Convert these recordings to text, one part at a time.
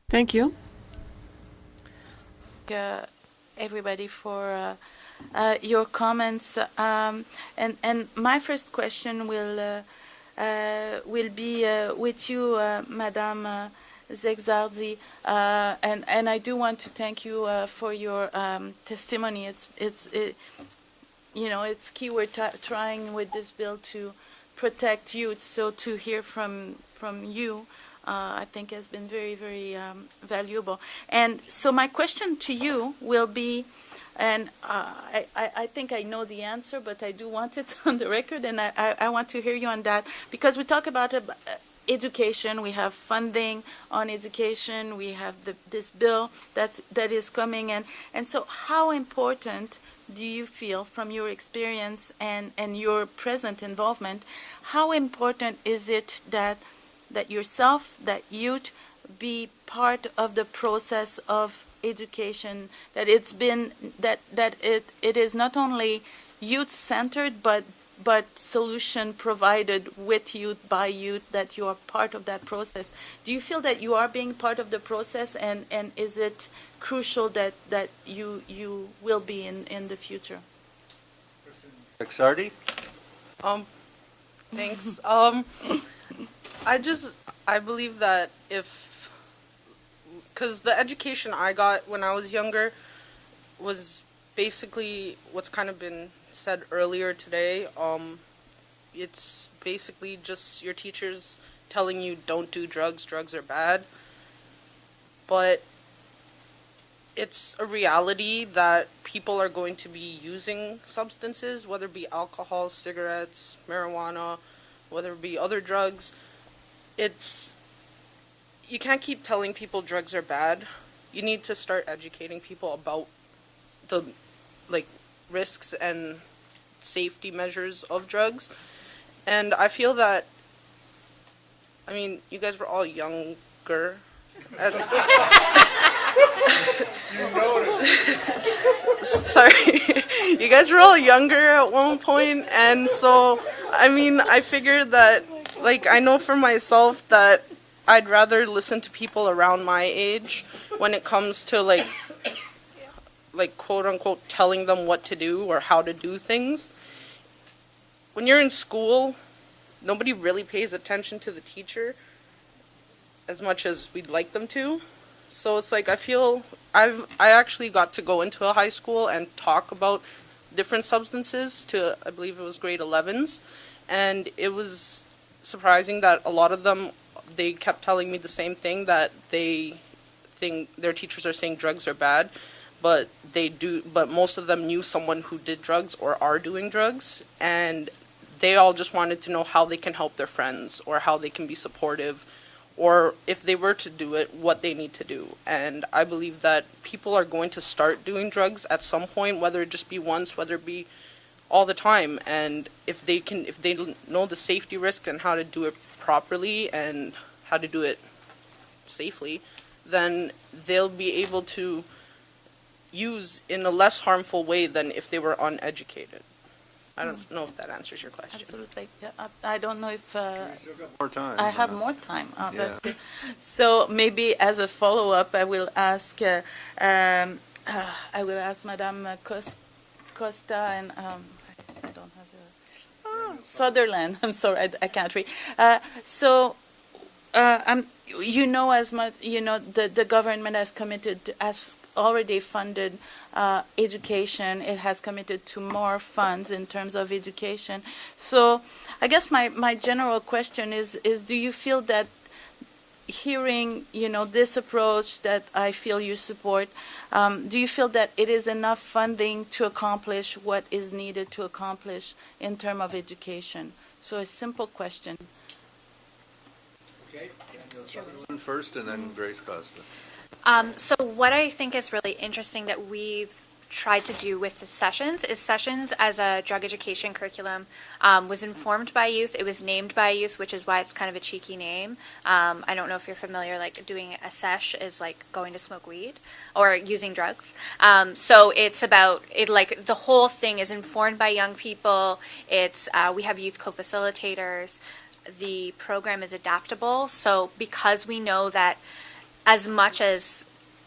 Thank you. Everybody for your comments. And my first question will be with you, Madame Szekszardi, and I do want to thank you for your testimony. It's key. We're trying with this bill to protect youth. So to hear from you, I think has been very, very valuable. And so my question to you will be, and I think I know the answer, but I do want it on the record, and I want to hear you on that, because we talk about education, we have funding on education, we have this bill that is coming, and so how important do you feel, from your experience and your present involvement, how important is it that yourself, that youth, be part of the process of education, that it is not only youth-centered, but solution provided with youth, by youth, that you are part of that process? Do you feel that you are being part of the process, and is it crucial that you will be in the future? Szekszardi? Thanks. I believe that because the education I got when I was younger was basically what's kind of been said earlier today. It's basically just your teachers telling you don't do drugs, drugs are bad. But it's a reality that people are going to be using substances, whether it be alcohol, cigarettes, marijuana, whether it be other drugs. You can't keep telling people drugs are bad. You need to start educating people about the risks and safety measures of drugs. And I feel that, you guys were all younger. You noticed. Sorry. You guys were all younger at one point, and so, I figured that, I know for myself that I'd rather listen to people around my age when it comes to, quote-unquote, telling them what to do or how to do things. When you're in school, nobody really pays attention to the teacher as much as we'd like them to. So it's I feel I actually got to go into a high school and talk about different substances to, I believe it was grade 11s, and it was surprising that a lot of them, they kept telling me the same thing, that they think their teachers are saying drugs are bad, but most of them knew someone who did drugs or are doing drugs, and they all just wanted to know how they can help their friends or how they can be supportive, or if they were to do it, what they need to do. And I believe that people are going to start doing drugs at some point, whether it just be once, whether it be all the time. And if they know the safety risk and how to do it properly and how to do it safely, then they'll be able to use in a less harmful way than if they were uneducated. I don't know if that answers your question. Absolutely. Yeah, I don't know if Still got more time. I have more time. Oh, Yeah. That's good. So maybe as a follow-up, I will ask Madame Costa, and I don't have the Sutherland. I'm sorry, I can't read. As much, the government has already funded education. It has committed to more funds in terms of education. So I guess my general question is do you feel that, hearing, this approach that I feel you support, do you feel that it is enough funding to accomplish what is needed to accomplish in terms of education? So a simple question. Okay. First, and then Grace Costa. So what I think is really interesting that we've tried to do with the sessions as a drug education curriculum was informed by youth. It was named by youth, which is why it's kind of a cheeky name. I don't know if you're familiar, doing a sesh is like going to smoke weed or using drugs. So it's about it, the whole thing is informed by young people. It's we have youth co-facilitators. The program is adaptable. So because we know that as much as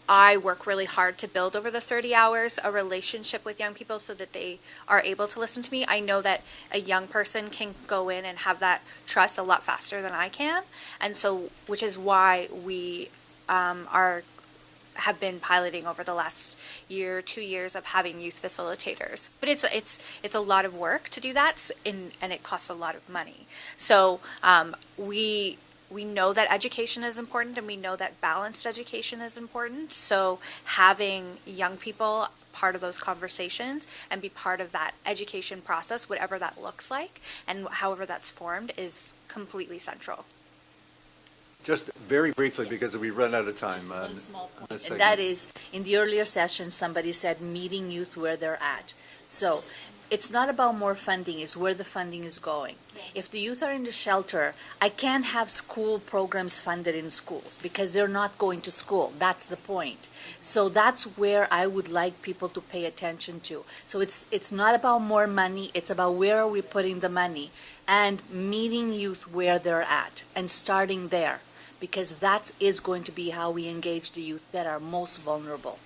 I work really hard to build over the 30 hours a relationship with young people so that they are able to listen to me, I know that a young person can go in and have that trust a lot faster than I can. And so, which is why we have been piloting over the last year, 2 years of having youth facilitators. But it's a lot of work to do that, and it costs a lot of money. So we know that education is important, and we know that balanced education is important. So having young people part of those conversations and be part of that education process, whatever that looks like, and however that's formed, is completely central. Just very briefly, because we run out of time. Just one small point, this and segment. that is, in the earlier session, somebody said meeting youth where they're at. So it's not about more funding, it's where the funding is going. If the youth are in the shelter, I can't have school programs funded in schools because they're not going to school. That's the point. So that's where I would like people to pay attention to. So it's not about more money, it's about where are we putting the money and meeting youth where they're at and starting there, because that is going to be how we engage the youth that are most vulnerable.